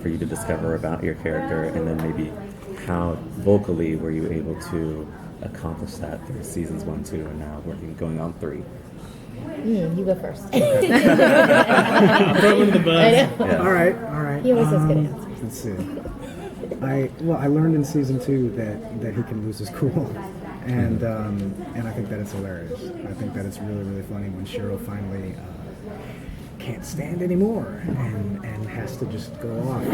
for you to discover about your character, and then maybe how vocally were you able to accomplish that through seasons 1, 2, and now going on 3? You go first. I'm throwing the bus. Yeah. All right. He always has good answers. Let's see. I learned in season 2 that he can lose his cool, and I think that it's hilarious. I think that it's really, really funny when Shiro finally can't stand anymore and has to just go off.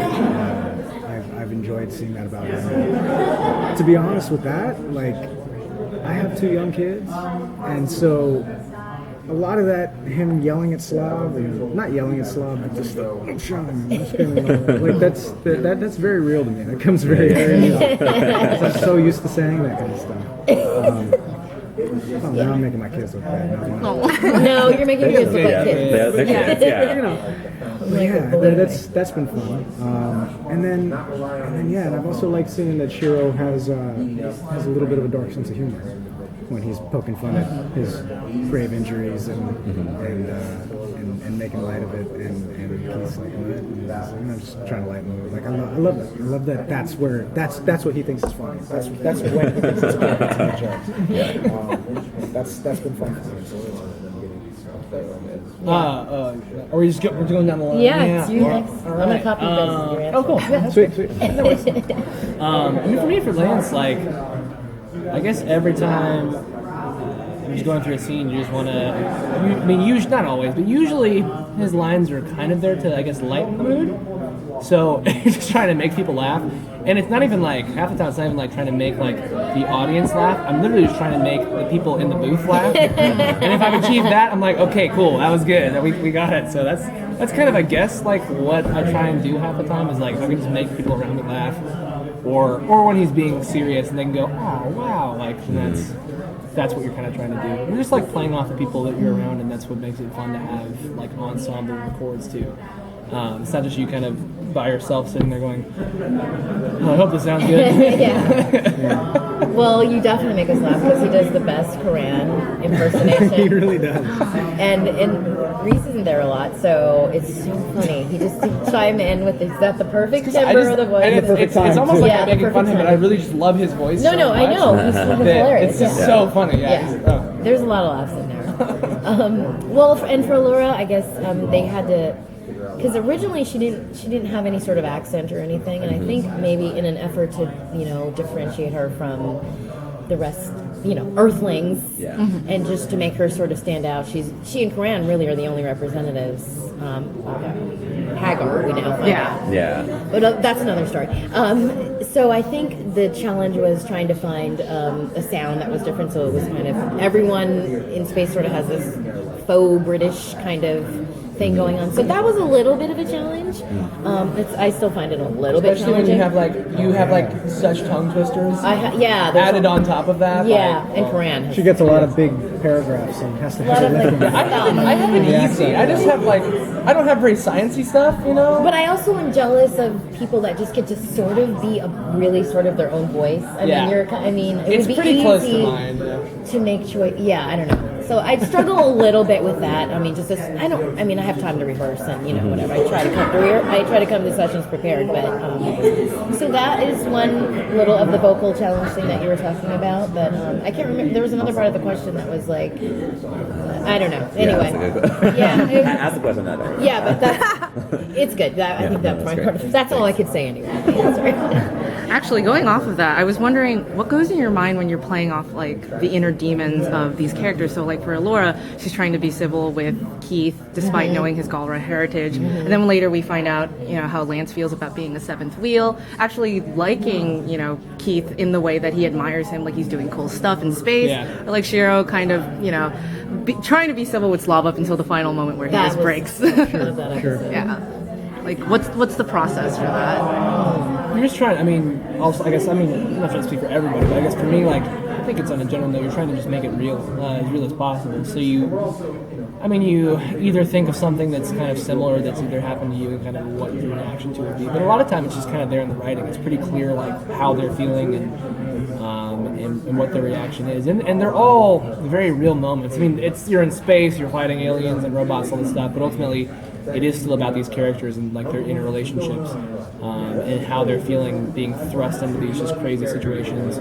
I've enjoyed seeing that about him. To be honest with that, like, I have 2 young kids, and so a lot of that, him yelling at Slav, and not yelling at Slav, but just like that's very real to me. That comes very real. I'm so used to saying that kind of stuff. Now I'm making my kids look bad. No, you're making your kids look like kids. They're kids, yeah. You know, that's been fun. And then I've also liked seeing that Shiro has a little bit of a dark sense of humor when he's poking fun at his grave injuries and making light of it, and he's like, what? And I'm just trying to lighten it. Like, I love that. I love that. That's what he thinks is funny. That's when he thinks it's funny. That's my joke. That's been fun for me. Are we just we're going down the line? Yeah, it's you next. All I'm right. gonna copy your answer. Oh, cool. Yeah. Sweet. I mean, for me, for Lance, like, I guess every time I'm just going through a scene, you just want to. I mean, usually not always, but usually his lines are kind of there to, I guess, lighten the mood. So he's just trying to make people laugh, and it's not even like half the time. It's not even like trying to make like the audience laugh. I'm literally just trying to make the people in the booth laugh. And if I've achieved that, I'm like, okay, cool, that was good. We got it. So that's kind of, I guess, like what I try and do half the time is like if I can just make people around me laugh. Or when he's being serious and they can go, oh wow, like, and that's what you're kind of trying to do. You're just like playing off the people that you're around, and that's what makes it fun to have like ensemble chords too. It's not just you kind of by yourself sitting there going, oh, I hope this sounds good. Yeah. Well, you definitely make us laugh because he does the best Quran impersonation. He really does. And Reese isn't there a lot, so it's so funny. He just chime in with, is that the perfect timbre of the voice? It's almost like Yeah, I'm making fun of him, but I really just love his voice. No, so no, I much know. He's hilarious. It's just so funny. Yeah. Yeah. There's a lot of laughs in there. Well, and for Allura, I guess they had to, because originally she didn't have any sort of accent or anything, and I think maybe in an effort to differentiate her from the rest, Earthlings, and just to make her sort of stand out, she and Quran really are the only representatives. Hagar, we now find out. Yeah. But that's another story. So I think the challenge was trying to find a sound that was different, so it was kind of everyone in space sort of has this faux British kind of thing going on. So that was a little bit of a challenge. I still find it a little bit challenging. Especially when you have like such tongue twisters added on top of that. Yeah, and Quran. She gets a lot of big paragraphs and has to have it licked. I have it easy. I just have I don't have very sciencey stuff, But I also am jealous of people that just get to sort of be a really sort of their own voice. It it's would be pretty easy close to mine. to make choice. Yeah, I don't know. So I struggle a little bit with that. I mean, I have time to rehearse and whatever. I try to come to sessions prepared, but so that is one little of the vocal challenge thing that you were talking about. But I can't remember. There was another part of the question that was like, I don't know. Anyway, Ask the question that way. Yeah, but it's good. I think that's my part. That's all I could say anyway. Actually, going off of that, I was wondering what goes in your mind when you're playing off like the inner demons of these characters. So like for Allura, she's trying to be civil with Keith despite knowing his Galra heritage. And then later we find out, how Lance feels about being the seventh wheel, actually liking, Keith in the way that he admires him, like he's doing cool stuff in space. Yeah. Or like Shiro kind of, trying to be civil with Slav up until the final moment where he just breaks. Sure. Yeah. Like what's the process for that? You're just trying. I'm not trying to speak for everybody, but I guess for me, I think it's on a general note. You're trying to just make it real, as real as possible. So you either think of something that's kind of similar that's either happened to you and kind of what your reaction to it would be. But a lot of time it's just kind of there in the writing. It's pretty clear how they're feeling and what their reaction is. And they're all very real moments. You're in space, you're fighting aliens and robots, all this stuff, but ultimately it is still about these characters and like their interrelationships and how they're feeling being thrust into these just crazy situations.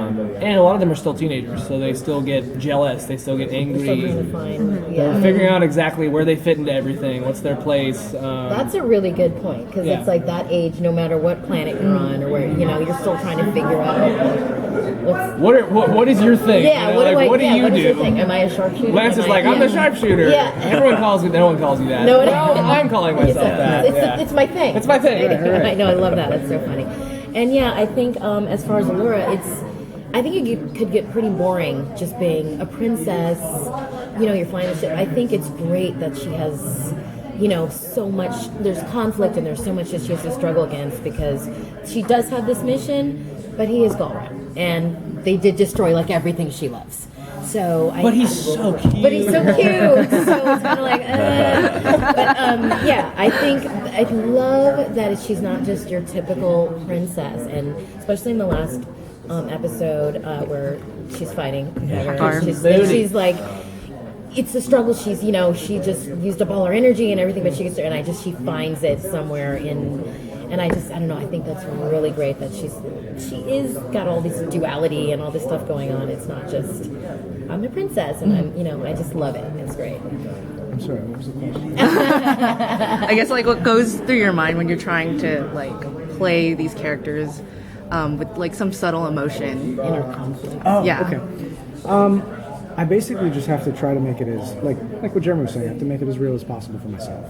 And a lot of them are still teenagers, so they still get jealous, they still get angry. They're figuring out exactly where they fit into everything, what's their place. That's a really good point, because it's like that age, no matter what planet you're on or where, you're still trying to figure out what is your thing? Yeah, what do you do? Your thing? Am I a sharpshooter? Lance is like, I'm the sharpshooter. Yeah. Everyone calls me, no one calls you that. No, I'm calling myself that. It's my thing. It's my thing. I know, I love that. That's so funny. And yeah, I think as far as Allura, I think it could get pretty boring just being a princess. You're flying the ship. I think it's great that she has, so much. There's conflict and there's so much that she has to struggle against, because she does have this mission, but he is Galra, and they did destroy like everything she loves. So, but he's so cute. But he's so cute. So it's kind of like, But yeah, I love that she's not just your typical princess, and especially in the last episode where she's fighting. She's like, it's the struggle. She's, she just used up all her energy and everything, but she finds it somewhere and I don't know. I think that's really great that she is got all this duality and all this stuff going on. It's not just I'm a princess and I just love it. It's great. I'm sorry, what was the question? I guess like what goes through your mind when you're trying to like play these characters with like some subtle emotion. Inner conflict. Oh, yeah. Okay. I basically just have to try to make it as like what Jeremy was saying. I have to make it as real as possible for myself.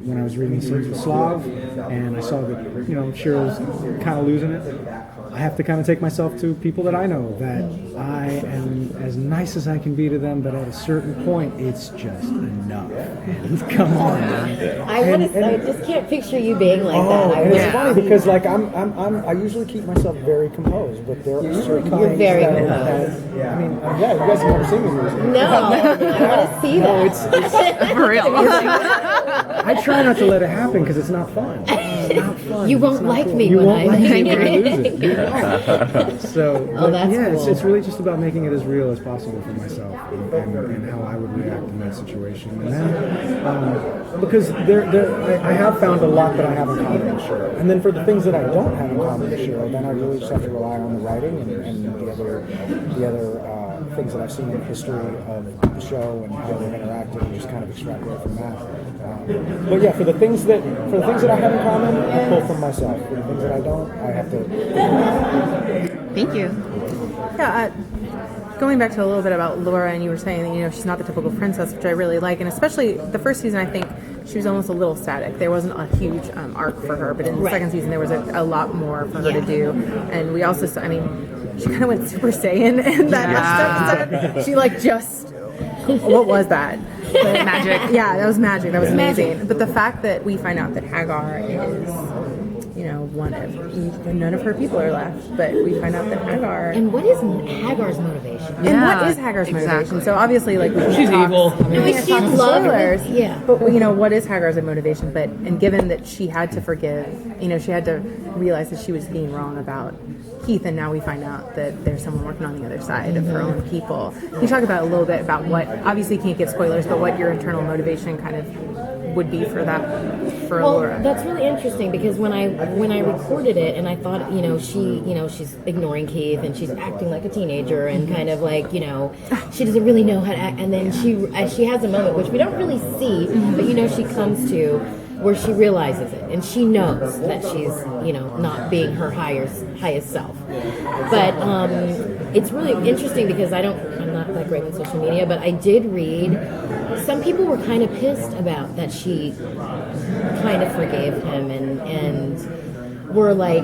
When I was reading scenes with Slav, and I saw that Shiro's kind of losing it, I have to kind of take myself to people that I know that I am as nice as I can be to them, but at a certain point, it's just enough. And come on, man. I just can't picture you being like that. And it's funny because like I usually keep myself very composed, but there are certain You're times very that, composed. I mean, yeah, you guys have never seen me lose. No, I want to see that. It's For real. I try not to let it happen because it's not fun. It's not fun. You It's won't not like cool. me You when won't I like me lose. when I lose it. So, that's yeah, cool. it's really just about making it as real as possible for myself and how I would react in that situation. And then, because I have found a lot that I have in common with Shiro. And then for the things that I don't have in common with Shiro, then I really just have to rely on the writing and the other things that I've seen in the history of the show and how they've interacted, and just kind of extrapolate from that. But yeah, for the things that I have in common, I pull from myself. For the things that I don't, I have to. Thank you. Yeah, going back to a little bit about Laura, and you were saying that she's not the typical princess, which I really like, and especially the first season, I think she was almost a little static. There wasn't a huge arc for her, but in the second season there was a lot more for her to do, and we also saw, she kind of went Super Saiyan in that first episode. She what was that? Magic. Yeah, that was magic. That was amazing. But the fact that we find out that Hagar is, one of none of her people are left, but we find out that Hagar. And what is Hagar's motivation? And what is Hagar's motivation? So obviously, like She's evil. She loves spoilers. Yeah. But what is Hagar's motivation? And given that she had to forgive, she had to realize that she was being wrong about Keith, and now we find out that there's someone working on the other side of her own people. Can you talk about a little bit about what, obviously you can't give spoilers, but what your internal motivation kind of would be for Allura? That's really interesting, because when I recorded it and I thought, she's ignoring Keith and she's acting like a teenager and kind of like, she doesn't really know how to act, and then she has a moment which we don't really see, but she comes to where she realizes it and she knows that she's not being her highest self. But it's really interesting because I'm not that great on social media, but I did read some people were kind of pissed about that she kind of forgave him and were like,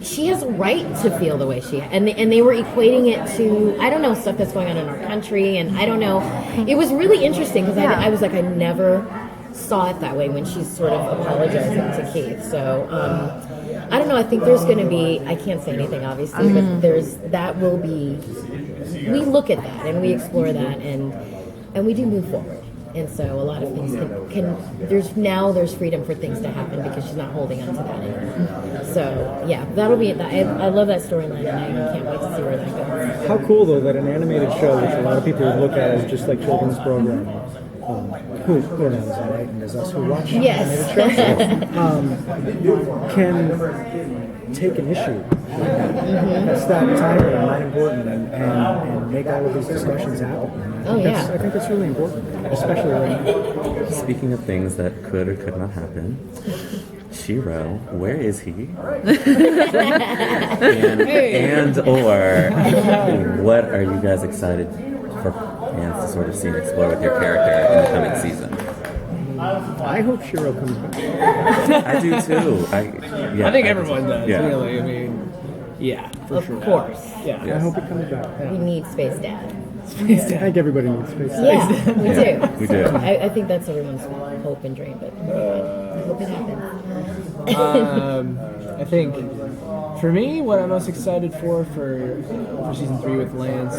she has a right to feel the way she and they were equating it to, I don't know, stuff that's going on in our country, and I don't know. It was really interesting because I was like, I never saw it that way when she's sort of apologizing to Keith. So I don't know. I think there's going to be, I can't say anything obviously, but we look at that and we explore that and we do move forward. And so a lot of things there's freedom for things to happen because she's not holding on to that anymore. So yeah, that'll be I love that storyline, and I can't wait to see where that goes. How cool though that an animated show, which a lot of people would look at as just like children's programming, who on Amazon, right? And there's us who watch Yes. animated shows, can take an issue that's that timely and that important, and make all of these discussions happen. I think that's really important, especially right now. Speaking of things that could or could not happen, Shiro, where is he? and or what are you guys excited for fans to sort of see and explore with your character in the coming season? I hope Shiro comes back. I do too. I think everyone does, really. I mean, yeah, for sure. Of course. Yeah. I hope he comes back. We need Space Dad. I think everybody needs space. Yeah, we do. We do. I think that's everyone's hope and dream, but I hope it happens. I think for me, what I'm most excited for season 3 with Lance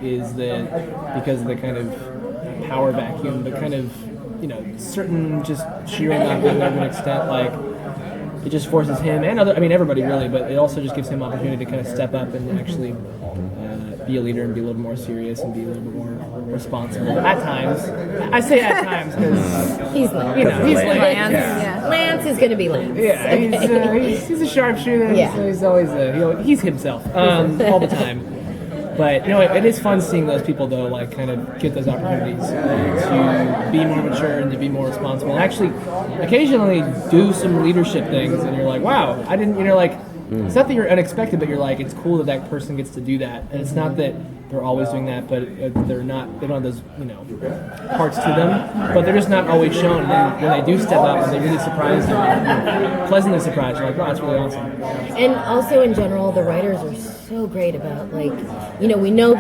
is that because of the kind of power vacuum, the kind of certain just Shiro not being there to an extent, like it just forces him and everybody really, but it also just gives him opportunity to kind of step up and actually be a leader and be a little more serious and be a little bit more responsible at times. I say at times because He's Lance. he's Lance. Yeah. Lance is going to be Lance. Yeah, he's a sharpshooter. Yeah. He's always he's himself all the time. But it is fun seeing those people though, like kind of get those opportunities to be more mature and to be more responsible. And actually, occasionally do some leadership things, and you're like, wow, I didn't. It's not that you're unexpected, but you're like, it's cool that person gets to do that, and it's not that they're always doing that, but they don't have those parts to them, but they're just not always shown. And then when they do step up, and they really surprise you, you're pleasantly surprised. You're like, wow, that's really awesome. And also in general, the writers are so great about we know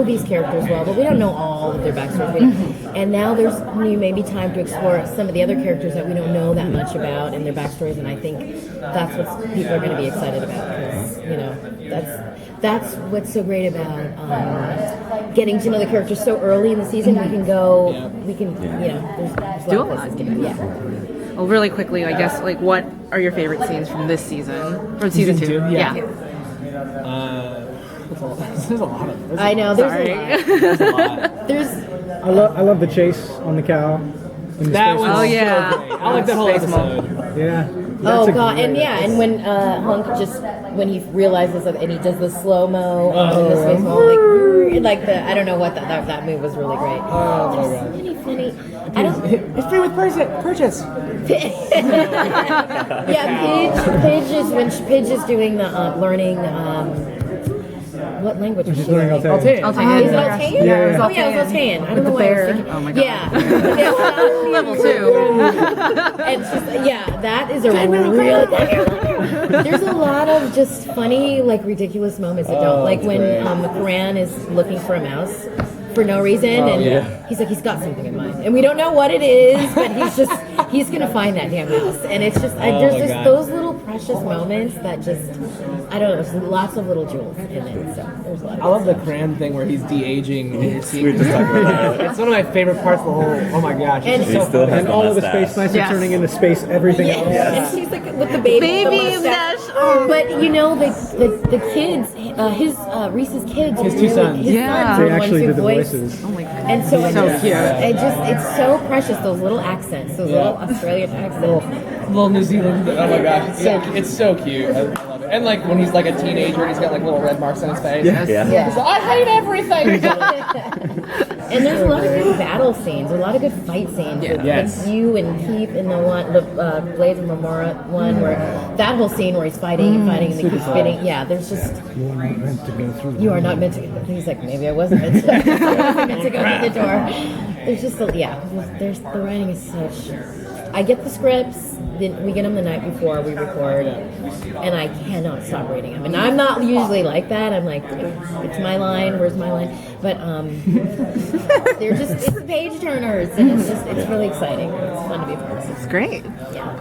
these characters well, but we don't know all of their backstories. And now there's maybe time to explore some of the other characters that we don't know that much about and their backstories. And I think that's what people are going to be excited about because that's what's so great about getting to know the characters so early in the season. There's do a lot. Well, really quickly, I guess, what are your favorite scenes from this season? From season 2? Yeah. There's a lot of them. I know. There's a lot. I love the chase on the cow. That was so great. I like that whole episode. Yeah. Oh god, and when Hunk when he realizes that, and he does the slow mo in the space mo, like I don't know what that move was really great. Oh my god. Really funny. I don't. It's free with purchase. Yeah, Pidge is doing the learning. What language was She's she learning learning? Altair. Is it Altair? Yeah. Oh yeah, it was Altair. I don't know why I was thinking. Oh my god. Yeah. Level 2. And that is a real. There's a lot of just funny, ridiculous moments that don't when Karan is looking for a mouse for no reason, and he's like, he's got something in mind, and we don't know what it is, but he's gonna find that damn mouse, and it's just there's just those little precious moments that just I don't know. There's lots of little jewels in it, so there's a lot. I love the Cran thing where he's de-aging and you're seeing. It's one of my favorite parts of the whole. Oh my gosh! And, He still has And the all of the mustache. space mice are turning into space everything else. and she's like with the baby mustache. But the kids, his Reese's kids, His two sons. his Yeah. sons They are the ones actually who did the voice. voices. Oh my god. And so So cute. It's so precious, those little accents, those little Australian accents. Little New Zealand. Oh my gosh, it's so cute. I love it. And when he's a teenager, and he's got little red marks on his face. Yeah. Yeah. I hate everything. And there's a lot of good battle scenes, a lot of good fight scenes with Yes. you and Keith in the Blades of Marmora one, where that whole scene where he's fighting and fighting and they keep spitting. Yeah, there's just You are not meant to go through. you are not meant to. He's like, maybe I wasn't meant to. I wasn't meant to go through the door. There's just there's the writing is such. I get the scripts. Then we get them the night before we record, and I cannot stop reading them. And I'm not usually like that. I'm like, it's my line. Where's my line? But they're just it's page turners, and it's really exciting. It's fun to be a part of. It's great. Yeah,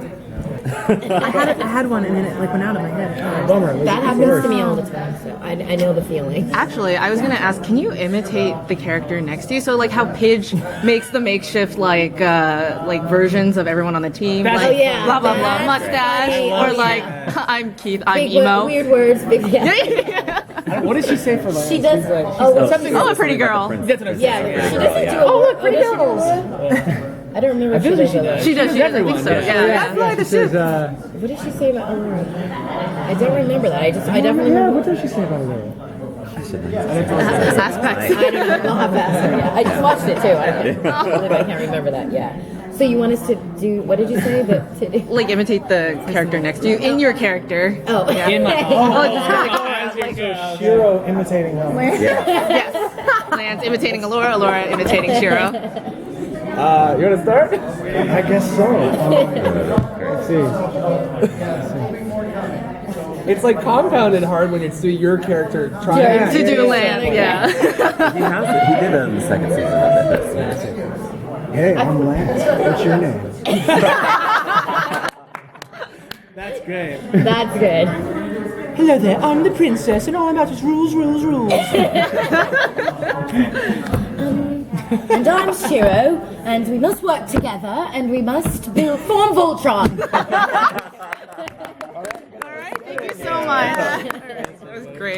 I had one and then it went out of my head. Bummer. that happens to me all the time. So I know the feeling. Actually, I was gonna ask, can you imitate the character next to you? So like how Pidge makes the makeshift like versions of everyone on the team, like Oh, yeah. blah blah blah That's mustache, funny. or Oh, like yeah. I'm Keith, I'm Big emo. weird words. Big yeah. What did she say for Lance? She does. She's like, Something. Oh, a pretty girl. That's what I was Yeah, saying. she doesn't do. Oh, look, pretty does she do girls. Allura? I don't remember. I feel if like she she does does. She does. She does. I think everyone. so. Yeah. She says, What did she say about Allura? I don't remember that. I definitely yeah, remember. what does she say about Allura? Aspects. I don't know how fast. Yeah, I just watched it too. I believe I can't remember that. Yeah. So you want us to do? What did you say? Like imitate the character next to you in your character. Oh, In my Shiro imitating Lance. Yes. Lance imitating Allura, Allura imitating Shiro. You want to start? I guess so. Let's see. It's like compounded hard when it's your character trying To do Lance, yeah. He did it in the second season of it. That's Hey, I'm Lance. What's your name? That's great. That's good. Hello there, I'm the princess, and all I'm about is rules, rules, rules. And I'm Shiro, and we must work together, and we must form Voltron. All right, thank you so much.